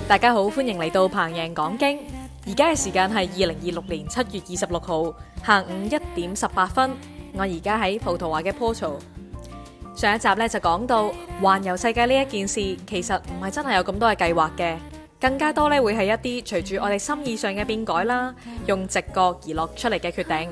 大家好，歡迎嚟到彭贏講經。而家嘅時間係2026年7月26號下午1點18分。我而家喺葡萄牙嘅 Porto。上一集咧就講到環遊世界呢一件事，其實唔係真係有咁多嘅計劃嘅，更加多咧會係一啲隨住我哋心意上嘅變改啦，用直覺而落出嚟嘅決定。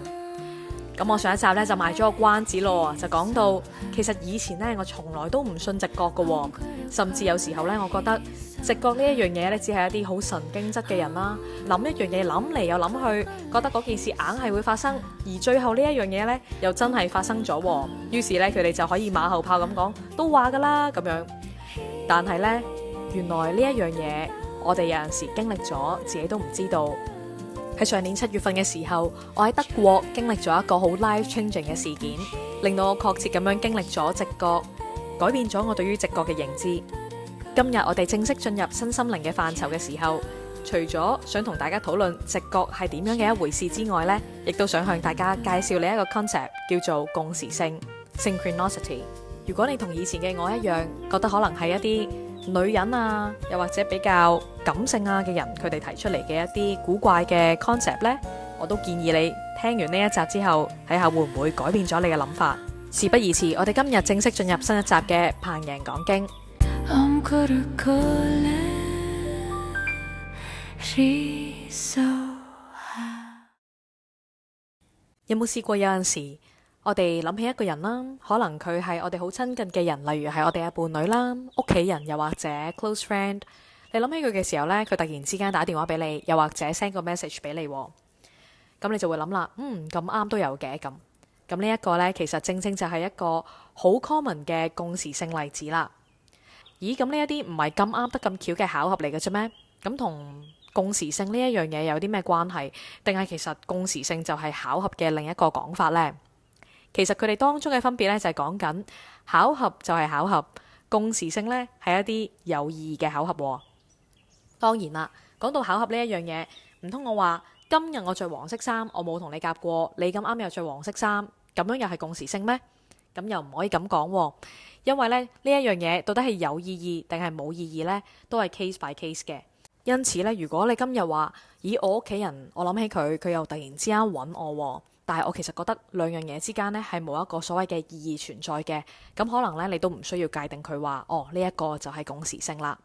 咁我上一集咧就賣咗個關子咯，就講到其實以前咧我從來都唔信直覺嘅，甚至有時候咧我覺得直覺呢一樣嘢咧只係一啲好神經質嘅人啦，諗一樣嘢諗嚟又諗去，覺得嗰件事硬係會發生，而最後呢一樣嘢咧又真係發生咗，於是咧佢哋就可以馬後炮咁講，都話噶啦咁樣。但係咧原來呢一樣嘢我哋有陣時經歷咗自己都唔知道。喺上年7月份嘅時候，我喺德國經歷咗一個好 life-changing 嘅事件，令到我確切咁樣經歷咗直覺，改變咗我對於直覺嘅認知。今日我哋正式進入身心靈嘅範疇嘅時候，除咗想同大家討論直覺係點樣嘅一回事之外呢，亦都想向大家介紹另一個 concept 叫做共時性 synchronicity。如果你同以前嘅我一樣，覺得可能係一啲女人啊，又或者比較感性啊嘅人，佢哋提出嚟嘅一啲古怪嘅 concept 呢，我都建議你聽完呢一集之後，睇下會唔會改變咗你嘅諗法。事不宜遲，我哋今日正式進入新一集嘅彭贏講經。有冇試過有陣時我哋諗起一個人啦，可能佢係我哋好親近嘅人，例如係我哋嘅伴侶啦、屋企人，又或者 close friend。你諗起佢嘅時候呢，佢突然之間打電話俾你，又或者 send 個 message 俾你，咁你就會諗啦，咁啱都有嘅。咁呢一個呢，其實正正就係一個好 common 嘅共時性例子啦。咦，咁呢一啲唔係咁啱得咁巧嘅巧合嚟嘅啫咩？咁同共時性呢一樣嘢有啲咩關係？定係其實共時性就係巧合嘅另一個講法呢？其實佢哋當中嘅分別咧就係講緊巧合就係巧合，共時性咧係一啲有意義嘅巧合。當然啦，講到巧合呢一樣嘢，唔通我話今日我着黃色衫，我冇同你夾過，你咁啱又着黃色衫，咁樣又係共時性咩？咁又唔可以咁講，因為咧呢一樣嘢到底係有意義定係冇意義呢，都係 case by case 嘅。因此咧，如果你今日話，咦，我屋企人，我諗起佢，佢又突然之間揾我，但係我其實覺得兩樣嘢之間呢係冇一個所謂嘅意義存在嘅，咁可能呢，你都唔需要界定佢話，呢一個就係共時性啦。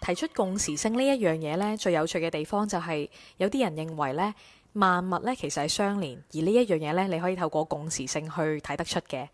提出共時性呢一樣嘢呢，最有趣嘅地方就係有啲人認為呢，萬物呢其實係相連，而呢一樣嘢呢，你可以透過共時性去睇得出嘅。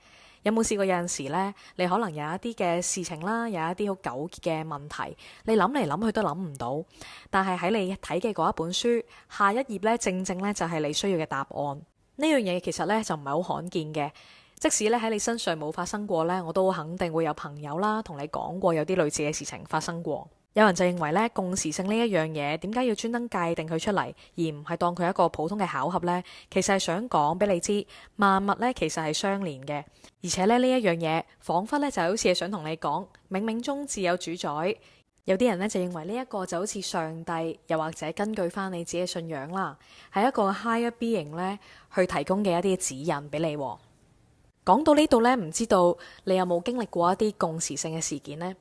有冇試過有陣時呢，你可能有一啲嘅事情啦，有一啲好糾結嘅問題，你諗嚟諗去都諗唔到，但係喺你睇嘅嗰一本書下一頁呢，正正呢就係你需要嘅答案。呢樣嘢其實咧就唔係好罕見嘅，即使咧喺你身上冇發生過咧，我都肯定會有朋友啦同你講過有啲類似嘅事情發生過。有人就認為咧共時性呢一樣嘢，點解要專登界定佢出嚟，而唔係當佢一個普通嘅巧合呢？其實係想講俾你知，萬物咧其實係相連嘅，而且咧呢一樣嘢，彷彿咧就好似係想同你講，冥冥中自有主宰。有啲人咧就認為呢一個就好似上帝，又或者根據翻你自己嘅信仰啦，係一個 higher being 咧去提供嘅一啲指引俾你。講到呢度咧，唔知道你有冇經歷過一啲共時性嘅事件呢？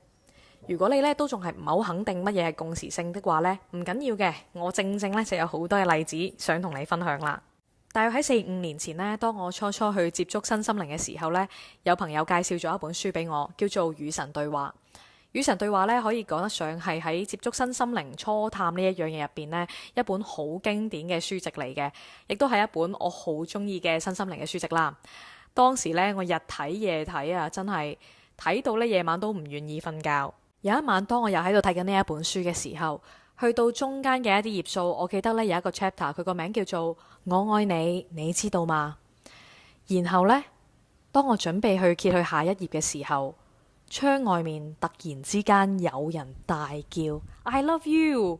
如果你咧都仲係唔係好肯定乜嘢係共時性的話咧，唔緊要嘅，我正正咧就有好多嘅例子想同你分享啦。大約喺4-5年前呢，當我初初去接觸身心靈嘅時候咧，有朋友介紹咗一本書俾我，叫做《與神對話》。與神對話咧，可以講得上係喺接觸身心靈初探呢一樣嘢入邊呢，一本好經典嘅書籍嚟嘅，亦都係一本我好中意嘅身心靈嘅書籍啦。當時咧，我日睇夜睇啊，真係睇到咧夜晚都唔願意瞓覺。有一晚，當我又喺度睇緊呢一本書嘅時候，去到中間嘅一啲頁數，我記得咧有一個 chapter， 佢個名叫做《我愛你，你知道嗎》。然後呢，當我準備去揭去下一頁嘅時候，窗外面突然之間有人大叫 I love you。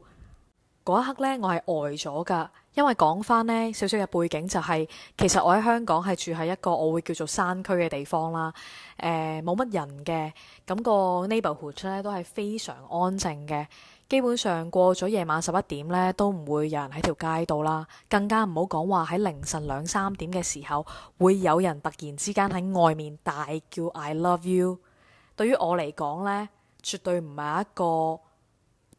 嗰一刻呢，我係呆咗噶，因為講翻呢少少嘅背景就係，其實我喺香港係住喺一個我會叫做山區嘅地方啦，冇乜人嘅，咁個 neighborhood 咧都係非常安靜嘅，基本上過咗夜晚11點呢，都唔會有人喺條街度啦，更加唔好講話喺凌晨2-3點嘅時候會有人突然之間喺外面大叫 I love you。對於我嚟講呢，絕對唔係一個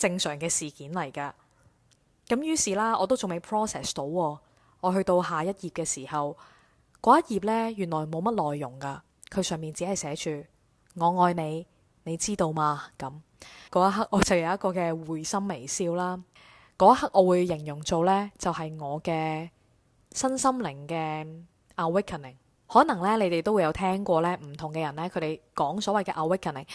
正常嘅事件嚟噶。咁於是啦，我都仲未 process 到喎。我去到下一頁嘅時候，嗰一頁呢，原來冇乜內容噶，佢上面只係寫住我愛你，你知道嗎？咁嗰一刻我就有一個嘅會心微笑啦。嗰一刻我會形容做呢，就係我嘅身心靈嘅 awakening。可能咧，你哋都會有聽過咧，唔同嘅人咧，佢哋講所謂嘅 awakening。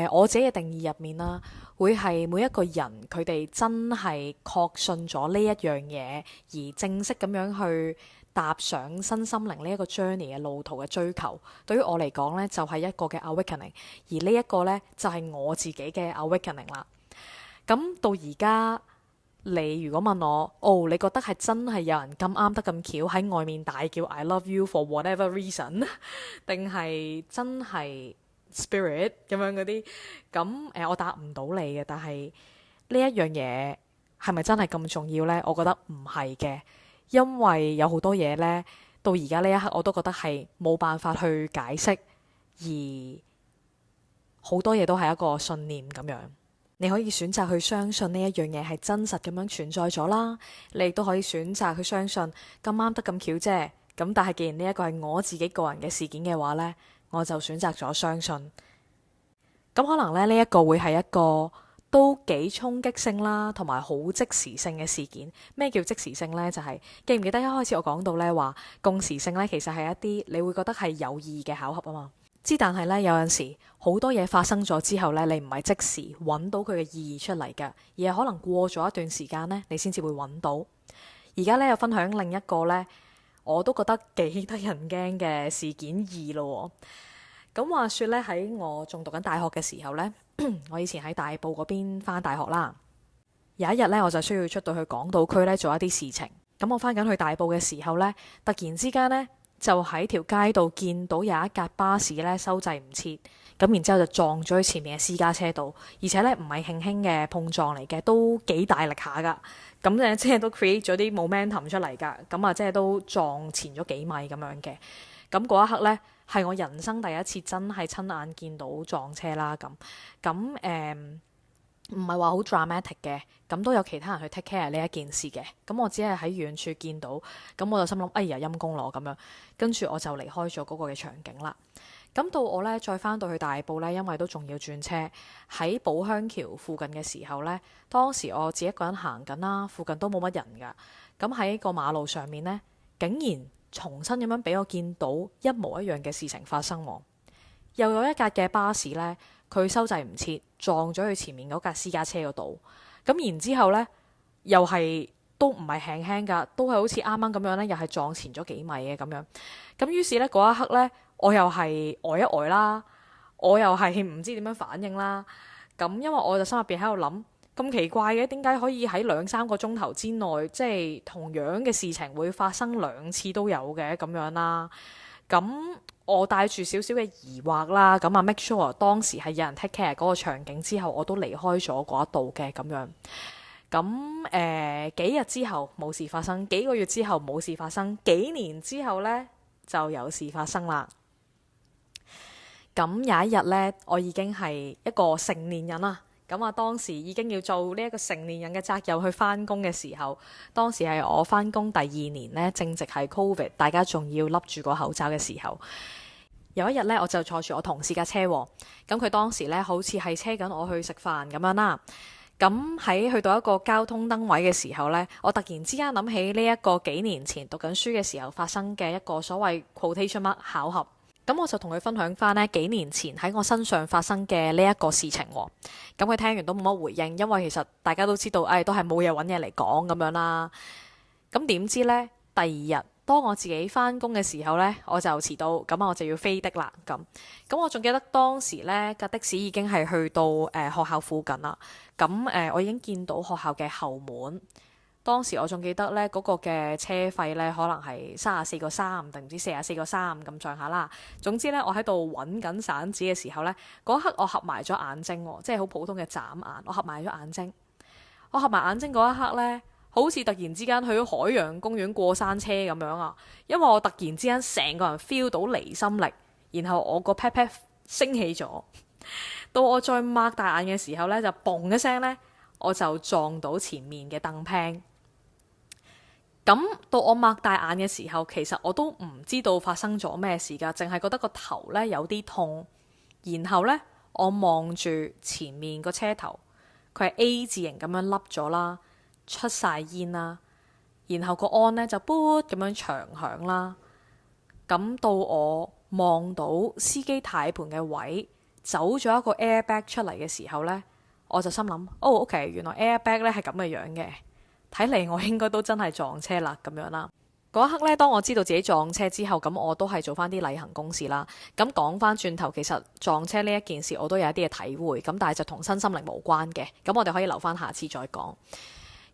我自己嘅定義入面啦，會係每一個人佢哋真係確信咗呢一樣嘢，而正式咁樣去踏上身心靈呢一個 journey 嘅路途嘅追求。對於我嚟講咧，就係一個嘅 awakening，而呢一個咧就係我自己嘅 awakening 啦。咁到而家，你如果問我，你覺得係真係有人咁啱得咁巧喺外面大叫 I love you for whatever reason， 定係真係 spirit 咁樣嗰啲？咁我答唔到你嘅。但係呢一樣嘢係咪真係咁重要呢？我覺得唔係嘅，因為有好多嘢呢，到而家呢一刻我都覺得係冇辦法去解釋，而好多嘢都係一個信念咁樣。你可以選擇去相信呢一樣嘢係真實咁樣存在咗啦，你亦都可以選擇去相信咁啱得咁巧啫。咁但係既然呢一個係我自己個人嘅事件嘅話呢，我就選擇咗相信。咁可能咧呢一個會係一個都幾衝擊性啦，同埋好即時性嘅事件。咩叫即時性呢？就係記唔記得一開始我講到呢話共時性呢，其實係一啲你會覺得係有意義嘅巧合啊嘛。但係咧，有陣時好多嘢發生咗之後咧，你唔係即時揾到佢嘅意義出嚟㗎，而係可能過咗一段時間咧，你先至會揾到。而家咧又分享另一個咧，我都覺得幾得人驚嘅事件二咯。咁話說咧，喺我仲讀緊大學嘅時候咧，我以前喺大埔嗰邊返大學啦。有一日咧，我就需要出到去港島區咧做一啲事情。咁我返緊去大埔嘅時候咧，突然之間咧，就喺條街度見到有一架巴士咧收掣唔切，咁然之後就撞咗喺前面嘅私家車度，而且咧唔係輕輕嘅碰撞嚟嘅，都幾大力下噶。咁咧即係都 create 咗啲 momentum 出嚟噶，咁啊即係都撞前咗幾米咁樣嘅。咁嗰一刻咧係我人生第一次真係親眼見到撞車啦。咁唔係話好 dramatic 嘅，咁都有其他人去 take care 呢一件事嘅。咁我只係喺遠處見到，咁我就心諗哎呀陰公咯咁樣，跟住我就離開咗嗰個嘅場景啦。咁到我咧再翻到去大埔咧，因為都仲要轉車，喺寶鄉橋附近嘅時候咧，當時我自己一個人行緊啦，附近都冇乜人噶。咁喺個馬路上面咧，竟然重新咁樣俾我見到一模一樣嘅事情發生喎。又有一架嘅巴士咧，佢收掣唔切，撞咗去前面嗰架私家車嗰度。咁然之後咧，又係都唔係輕輕噶，都係好似啱啱咁樣咧，又係撞前咗幾米嘅咁樣。咁於是咧嗰一刻咧，我又係呆一呆啦，我又係唔知點樣反應啦。咁因為我就心入邊喺度諗，咁奇怪嘅，點解可以喺2-3個鐘頭之內，即係同樣嘅事情會發生2次都有嘅咁樣啦。咁我帶住少少嘅疑惑啦，咁啊 make sure 當時係有人 take care 嗰個場景之後，我都離開咗嗰一度嘅咁樣。咁幾日之後冇事發生，幾個月之後冇事發生，幾年之後呢就有事發生啦。咁有一日呢，我已經係一個成年人啦。咁啊，當時已經要做呢一個成年人嘅責任去返工嘅時候，當時係我返工第2年呢，正值係 COVID， 大家仲要笠住個口罩嘅時候。有一日呢，我就坐住我同事架車喎，咁佢當時呢，好似係車緊我去食飯咁樣啦。咁喺去到一個交通燈位嘅時候呢，我突然之間諗起呢一個幾年前讀緊書嘅時候發生嘅一個所謂 quotation mark 巧合。咁我就同佢分享翻呢幾年前喺我身上發生嘅呢一個事情喎。咁佢聽完都冇乜回應，因為其實大家都知道，都係冇嘢揾嘢嚟講咁樣啦。咁點知呢？第二日當我自己返工嘅時候呢，我就遲到，咁我就要飛的啦。咁我仲記得當時呢架的士已經係去到學校附近啦。咁我已經見到學校嘅後門。當時我仲記得呢嗰個嘅車費呢，可能係34個3定唔知44個3咁上下啦。總之呢，我喺度揾緊散紙嘅時候呢，嗰刻我合埋咗眼睛喎，即係好普通嘅眨眼。我合埋咗眼睛，我合埋眼睛嗰一刻呢，好似突然之間去咗海洋公園過山車咁樣啊！因為我突然之間成個人 feel 到離心力，然後我個 pat pat 升起咗。到我再擘大眼嘅時候呢，就嘣一聲呢，我就撞到前面嘅燈 pan。咁到我擘大眼嘅時候，其實我都唔知道發生咗咩事㗎，淨係覺得個頭呢有啲痛。然後呢，我望住前面個車頭，佢係 A 字形咁樣凹咗啦，出晒煙啦。然後個安呢就噗咁樣長響啦。咁到我望到司機軚盤嘅位走咗一個 airbag 出嚟嘅時候呢，我就心諗OK，原來 airbag 呢係咁嘅樣嘅。睇嚟我應該都真係撞車啦咁樣啦。嗰一刻呢，當我知道自己撞車之後，咁我都係做翻啲例行公事啦。咁講翻轉頭，其實撞車呢一件事我都有一啲嘅體會，咁但係就同身心靈無關嘅。咁我哋可以留翻下次再講。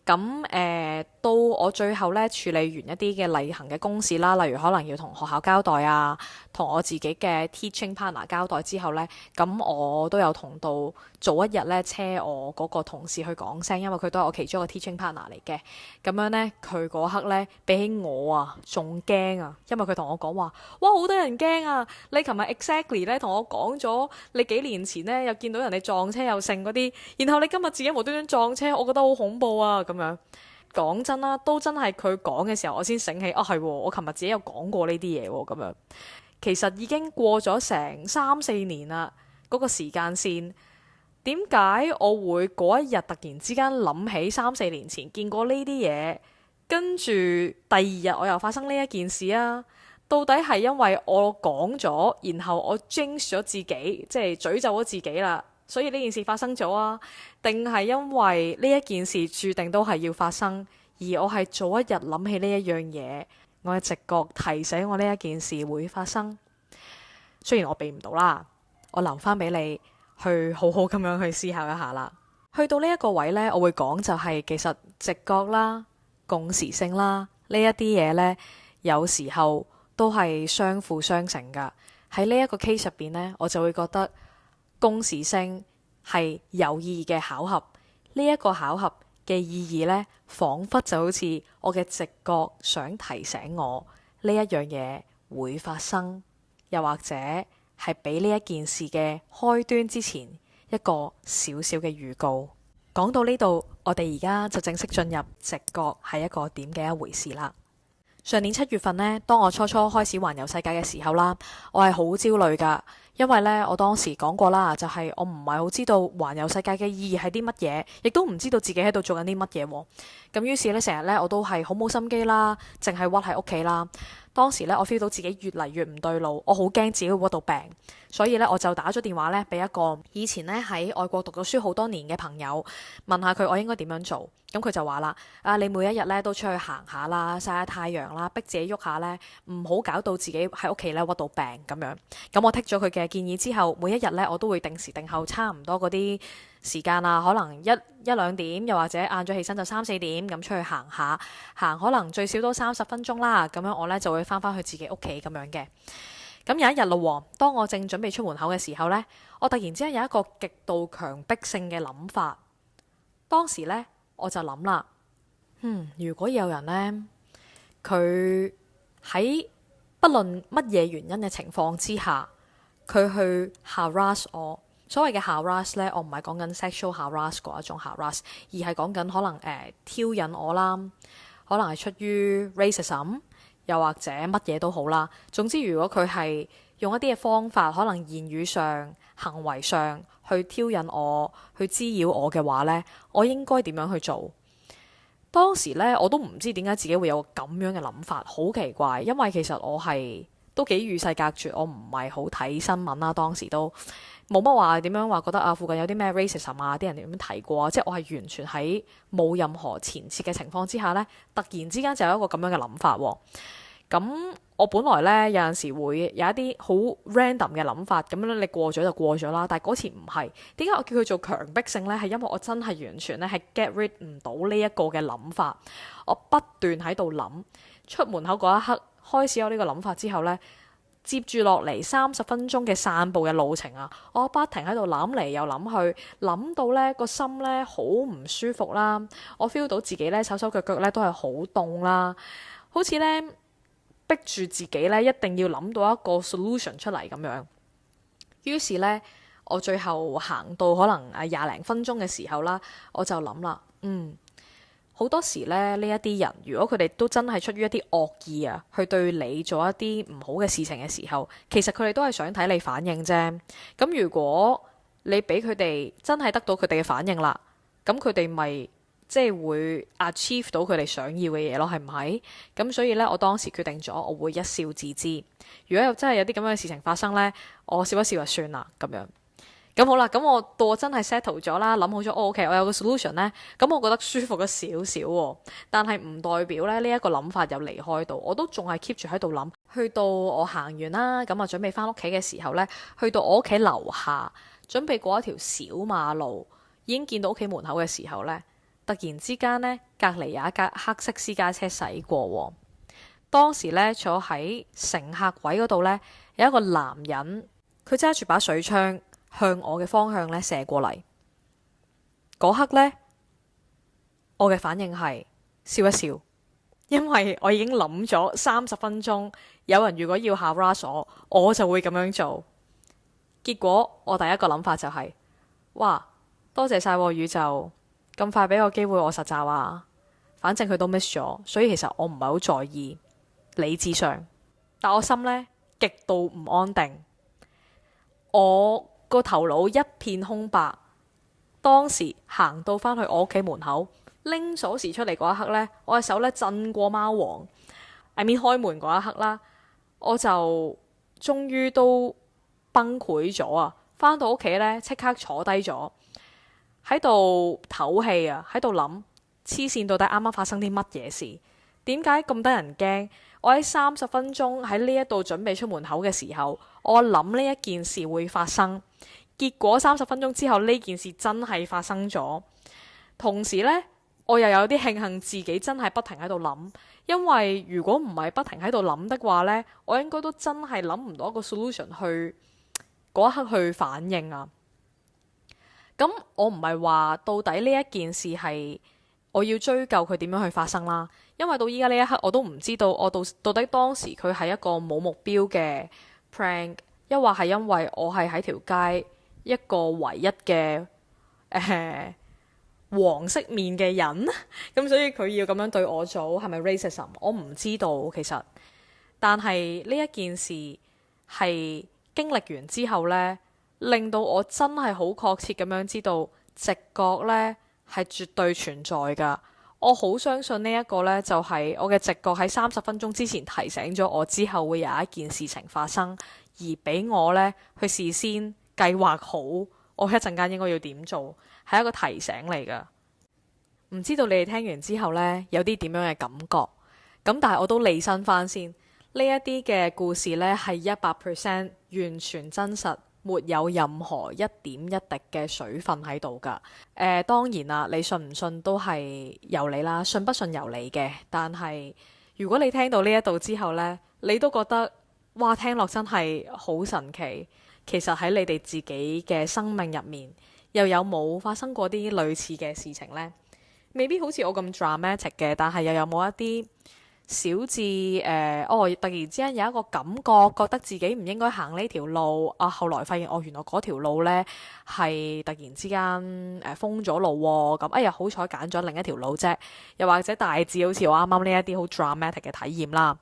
咁到我最後咧處理完一啲嘅例行嘅公事啦，例如可能要同學校交代啊，同我自己嘅 teaching partner 交代之後呢，咁我都有同到早一日咧車我嗰個同事去講聲，因為佢都係我其中一個 teaching partner 嚟嘅。咁樣呢，佢嗰刻呢，比起我啊仲驚啊，因為佢同我講話，哇好多人驚啊！你琴日 exactly 咧同我講咗，你幾年前呢又見到人哋撞車又剩嗰啲，然後你今日自己無端端撞車，我覺得好恐怖啊！咁樣講真啦，都真係佢講嘅時候，我先醒起，係喎，我琴日自己有講過呢啲嘢喎，咁樣其實已經過咗成3-4年啦，嗰個時間線，點解我會嗰一日突然之間諗起3-4年前見過呢啲嘢，跟住第二日我又發生呢一件事啊？到底係因為我講咗，然後我 jinx 咗自己，即係詛咒咗自己啦，所以呢件事發生咗啊？定係因為呢一件事注定都係要發生，而我係早一日諗起呢一樣嘢，我嘅直覺提醒我呢一件事會發生。雖然我避唔到啦，我留翻俾你去好好咁樣去思考一下啦。去到呢一個位呢，我會講就係其實直覺啦、共時性啦呢一啲嘢呢，有時候都係相輔相成噶。喺呢一個 case 入邊呢，我就會覺得共時性係有意義嘅巧合。呢一個巧合嘅意義呢，彷彿就好似我嘅直覺想提醒我呢一樣嘢會發生，又或者係俾呢一件事嘅開端之前一個小小嘅預告。講到呢度，我哋而家就正式進入直覺係一個點嘅一回事啦。上年7月份呢，當我初初開始環遊世界嘅時候啦，我係好焦慮噶，因為呢，我當時講過啦，就係我唔係好知道環遊世界嘅意義係啲乜嘢，亦都唔知道自己喺度做緊啲乜嘢。咁於是呢，成日呢，我都係好冇心機啦，淨係屈喺屋企啦。當時呢，我 feel 到自己越嚟越唔對路，我好驚自己會屈到病，所以呢，我就打咗電話呢俾一個以前呢喺外國讀咗書好多年嘅朋友，問下佢我應該點樣做。咁佢就話啦，你每一日呢都出去行下啦，曬下太陽啦，逼自己喐下呢，唔好搞到自己喺屋企呢屈到病咁樣。咁我剔咗佢嘅建議之後，每一日呢我都會定時定候差唔多嗰啲時間啊，可能1-2點，又或者晏咗起身就3-4點咁出去行下，行可能最少都30分鐘啦。咁樣我呢就會翻返去自己屋企咁樣嘅。咁有一日咯，當我正準備出門口嘅時候呢，我突然之間有一個極度強迫性嘅諗法。當時呢，我就諗啦，如果有人呢，佢喺不論乜嘢原因嘅情況之下，佢去 harass 我。所謂嘅 harass 呢，我唔係講緊 sexual harass 嗰一種 harass，而係講緊可能挑釁我啦，可能係出於 racism，又或者乜嘢都好啦。總之，如果佢係用一啲嘅方法，可能言語上、行為上去挑釁我、去滋擾我嘅話呢，我應該點樣去做？當時呢，我都唔知點解自己會有咁樣嘅諗法，好奇怪。因為其實我係都幾與世隔絕，我唔係好睇新聞啦，當時都冇乜話點樣話覺得附近有啲咩 racism 啲人點樣提過啊，即係我係完全喺冇任何前設嘅情況之下呢，突然之間就有一個咁樣嘅諗法喎。咁我本來呢，有陣時會有一啲好 random 嘅諗法，咁樣你過咗就過咗啦。但係嗰次唔係，點解我叫佢做強迫性呢？係因為我真係完全呢係 get rid 唔到呢一個嘅諗法，我不斷喺度諗。出門口嗰一刻開始有呢個諗法之後呢，接住落嚟30分鐘嘅散步嘅路程啊，我不停喺度諗嚟又諗去，諗到呢個心呢好唔舒服啦，我 feel 到自己呢手手腳腳呢都係好凍啦，好似呢逼住自己呢一定要諗到一個 solution 出嚟咁樣。於是呢，我最後行到可能廿零分鐘嘅時候啦，我就諗啦，好多時咧呢一啲人，如果佢哋都真係出於一啲惡意啊，去對你做一啲唔好嘅事情嘅時候，其實佢哋都係想睇你反應啫。咁如果你俾佢哋真係得到佢哋嘅反應啦，咁佢哋咪即係會 achieve 到佢哋想要嘅嘢咯，係唔係？咁所以呢，我當時決定咗，我會一笑置之。如果真係有啲咁樣嘅事情發生呢，我笑一笑就算啦，咁樣。咁好啦，咁到我真係 settle 咗啦，諗好咗，OK，我有個 solution 呢。咁我覺得舒服咗少少喎，但係唔代表咧呢一個諗法又離開到，我都仲係 keep 住喺度諗。去到我行完啦，咁啊準備翻屋企嘅時候呢，去到我屋企樓下，準備過一條小馬路，已經見到屋企門口嘅時候呢，突然之間呢，隔離有一架黑色私家車駛過喎。當時呢，坐喺乘客位嗰度呢，有一個男人，佢揸住把水槍，向我嘅方向咧射過嚟，嗰刻呢，我嘅反應係笑一笑，因為我已經諗咗30分鐘，有人如果要 harass我就會咁樣做。結果我第一個諗法就係，哇，多謝晒宇宙，咁快俾個機會我實習啊！反正佢都 miss 咗，所以其實我唔係好在意理智上，但我心呢，極度唔安定，我個頭腦一片空白。當時行到返去我屋企門口，拎鎖匙出嚟嗰一刻呢，我嘅手呢震過貓王。I mean 開門嗰一刻啦，我就終於都崩潰咗啊！返到屋企呢，即刻坐低咗，喺度唞氣啊，喺度諗黐線，到底啱啱發生啲乜嘢事？點解咁得人驚？我喺30分鐘喺呢一度準備出門口嘅時候，我諗呢一件事會發生，結果30分鐘之後呢件事真係發生咗。同時呢，我又有啲慶幸自己真係不停喺度諗，因為如果唔係不停喺度諗的話呢，我應該都真係諗唔到一個 solution 去嗰一刻去反應啊。咁我唔係話到底呢一件事係我要追究佢點樣去發生啦，因為到依家呢一刻我都唔知道我到底當時佢係一個冇目標嘅 prank， 抑或係因為我係喺條街一個唯一嘅黃色面嘅人，咁所以佢要咁樣對我做，係咪 racism？ 我唔知道其實，但係呢一件事係經歷完之後呢，令到我真係好確切咁樣知道直覺呢係絕對存在㗎。我好相信呢一個呢，就係我嘅直覺喺30分鐘之前提醒咗我之後會有一件事情發生，而俾我呢去事先計劃好我一陣間應該要點做，係一個提醒嚟㗎。唔知道你哋聽完之後呢，有啲點樣嘅感覺？咁但係我都理身翻先，呢一啲嘅故事呢，係100% 完全真實。沒有任何一點一滴嘅水分喺度㗎。當然啦，你信唔信都係由你啦，信不信由你嘅。但係如果你聽到呢一度之後呢，你都覺得哇，聽落真係好神奇。其實喺你哋自己嘅生命入面，又有冇發生過啲類似嘅事情呢？未必好似我咁 dramatic 嘅，但係又有冇一啲小至突然之間有一個感覺，覺得自己唔應該行呢條路啊，後來發現原來嗰條路呢係突然之間封咗路喎，咁哎呀好彩揀咗另一條路啫。又或者大致好似我啱啱呢一啲好 dramatic 嘅體驗啦，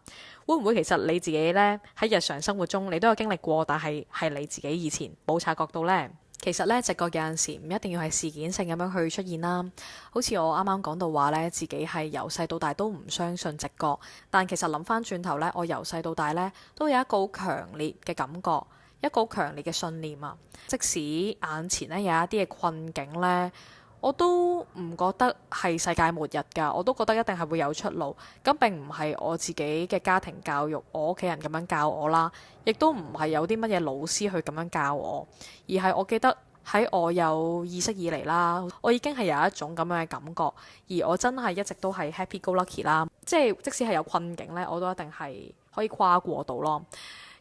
會唔會其實你自己呢喺日常生活中你都有經歷過，但係你自己以前冇察覺到呢？其實呢，直覺有陣時唔一定要係事件性咁樣去出現啦。好似我啱啱講到話呢，自己係由細到大都唔相信直覺，但其實諗翻轉頭呢，我由細到大呢都有一個好強烈嘅感覺，一個好強烈嘅信念啊。即使眼前呢有一啲嘅困境呢，我都唔覺得係世界末日㗎，我都覺得一定係會有出路。咁並唔係我自己嘅家庭教育，我屋企人咁樣教我啦，亦都唔係有啲乜嘢老師去咁樣教我，而係我記得喺我有意識以嚟啦，我已經係有一種咁樣嘅感覺，而我真係一直都係 happy go lucky 啦，即使係有困境呢，我都一定係可以跨過到咯。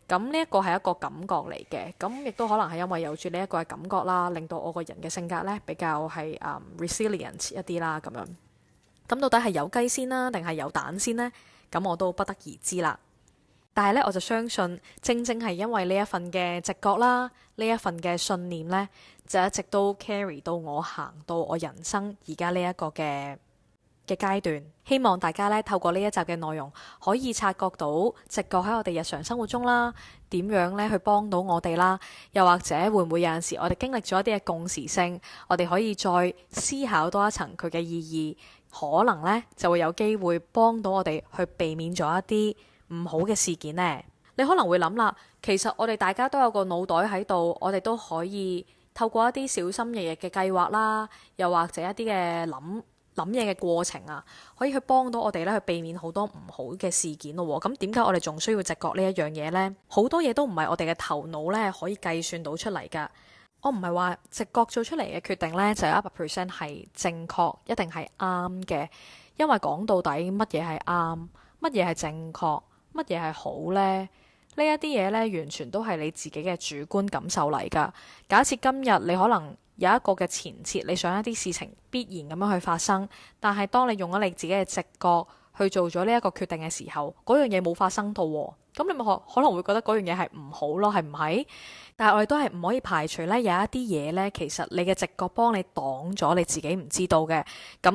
咁呢一個係一個感覺嚟嘅，咁亦都可能係因為有住呢一個嘅感覺啦，令到我個人嘅性格呢比較係resilient 一啲啦咁樣。咁到底係有雞先啦，定係有蛋先呢？咁我都不得而知啦。但係咧，我就相信正正係因為呢一份嘅直覺啦，呢一份嘅信念呢，就一直都 carry 到我行到我人生而家呢一個嘅階段。希望大家咧透過呢一集嘅內容，可以察覺到直覺喺我哋日常生活中啦，點樣咧去幫到我哋啦，又或者會唔會有陣時我哋經歷咗一啲嘅共時性，我哋可以再思考多一層佢嘅意義，可能咧就會有機會幫到我哋去避免咗一啲唔好嘅事件呢。你可能會諗啦，其實我哋大家都有個腦袋喺度，我哋都可以透過一啲小心翼翼嘅計劃啦，又或者一啲嘅諗嘢嘅過程啊，可以去幫到我哋咧去避免好多唔好嘅事件咯。咁點解我哋仲需要直覺呢一樣嘢呢？好多嘢都唔係我哋嘅頭腦咧可以計算到出嚟噶。我唔係話直覺做出嚟嘅決定咧就有100%係正確，一定係啱嘅。因為講到底，乜嘢係啱，乜嘢係正確，乜嘢係好呢？呢一啲嘢咧，完全都係你自己嘅主觀感受嚟噶。假設今日你可能有一個嘅前設，你想一啲事情必然咁樣去發生，但係當你用咗你自己嘅直覺去做咗呢一個決定嘅時候，嗰樣嘢冇發生到喎，咁你咪可能會覺得嗰樣嘢係唔好咯，係唔係？但係我哋都係唔可以排除咧，有一啲嘢咧，其實你嘅直覺幫你擋咗，你自己唔知道嘅。咁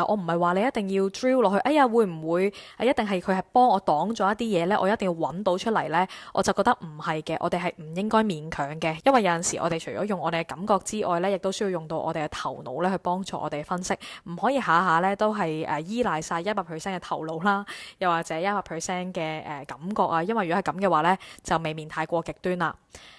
我唔係話你一定要 drill 落去，哎呀會唔會一定係佢係幫我擋咗一啲嘢咧？我一定要揾到出嚟咧？我就覺得唔係嘅，我哋係唔應該勉強嘅，因為有陣時我哋除咗用我哋嘅感覺之外咧，亦都需要用到我哋嘅頭腦咧去幫助我哋分析，唔可以下下咧都係依賴晒100% 嘅頭腦啦，又或者100% 嘅感覺啊，因為如果係咁嘅話咧，就未免太過極端啦。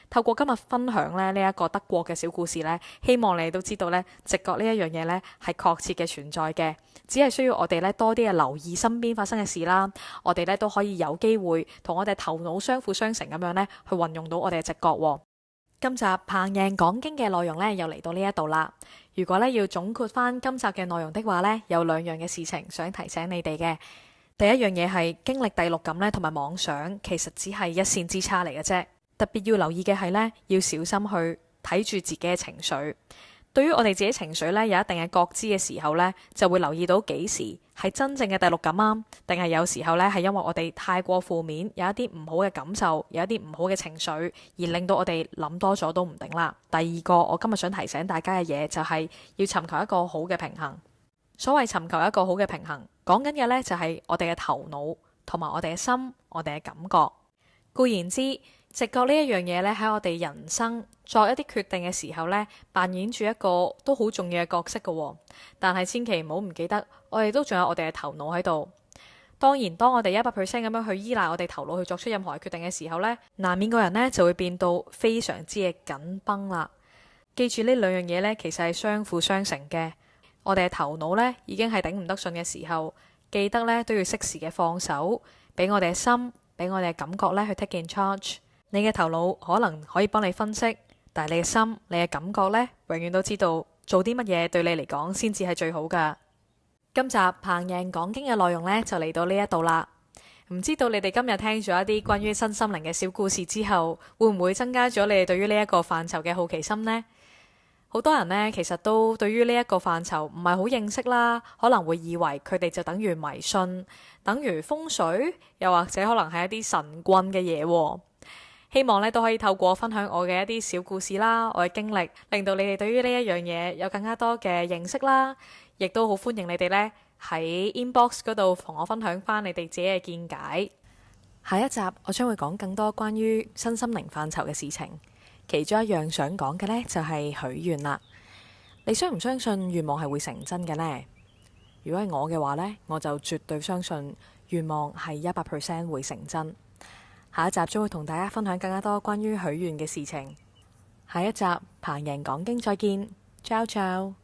透過今日分享咧呢一個德國嘅小故事咧，希望你都知道咧，直覺呢一樣嘢咧係確切嘅存在嘅，只係需要我哋咧多啲嘅留意身邊發生嘅事啦，我哋咧都可以有機會同我哋頭腦相輔相成咁樣咧去運用到我哋嘅直覺喎。今集彭瑩講經嘅內容咧又嚟到呢一度啦。如果咧要總括翻今集嘅內容的話咧，有2樣嘅事情想提醒你哋嘅。第一樣嘢係經歷第六感咧同埋妄想，其實只係一線之差嚟嘅啫。特別要留意嘅係咧，要小心去睇住自己嘅情緒。對於我哋自己情緒咧有一定嘅覺知嘅時候咧，就會留意到幾時係真正嘅第六感啊，定係有時候咧係因為我哋太過負面，有一啲唔好嘅感受，有一啲唔好嘅情緒，而令到我哋諗多咗都唔定啦。第二個我今日想提醒大家嘅嘢就係要尋求一個好嘅平衡。所謂尋求一個好嘅平衡，講緊嘅咧就係我哋嘅頭腦同埋我哋嘅心，我哋嘅感覺。固然之，直覺呢一樣嘢咧喺我哋人生作一啲決定嘅時候咧，扮演住一個都好重要嘅角色嘅。但係千祈唔好唔記得，我哋都仲有我哋嘅頭腦喺度。當然，當我哋100% 咁樣去依賴我哋頭腦去作出任何嘅決定嘅時候咧，難免個人咧就會變到非常之嘅緊繃啦。記住呢2樣嘢咧，其實係相輔相成嘅。我哋嘅頭腦咧已經係頂唔得順嘅時候，記得咧都要適時嘅放手，俾我哋嘅心，俾我哋嘅感覺咧去 take in charge。你嘅頭腦可能可以幫你分析，但係你嘅心、你嘅感覺呢，永遠都知道做啲乜嘢對你嚟講先至係最好噶。今集彭瑩講經嘅內容呢，就嚟到呢一度啦。唔知道你哋今日聽咗一啲關於身心靈嘅小故事之後，會唔會增加咗你哋對於呢一個範疇嘅好奇心呢？好多人呢，其實都對於呢一個範疇唔係好認識啦，可能會以為佢哋就等於迷信，等於風水，又或者可能係一啲神棍嘅嘢喎。希望咧都可以透過分享我嘅一啲小故事啦，我嘅經歷，令到你哋對於呢一樣嘢有更加多嘅認識啦，亦都好歡迎你哋咧喺 inbox 嗰度同我分享翻你哋自己嘅見解。下一集我將會講更多關於身心靈範疇嘅事情，其中一樣想講嘅呢，就係許願啦。你相唔相信願望係會成真嘅呢？如果係我嘅話呢，我就絕對相信願望係100% 會成真。下一集將會同大家分享更加多關於許願嘅事情。下一集彭瑩講經再見，ciao ciao。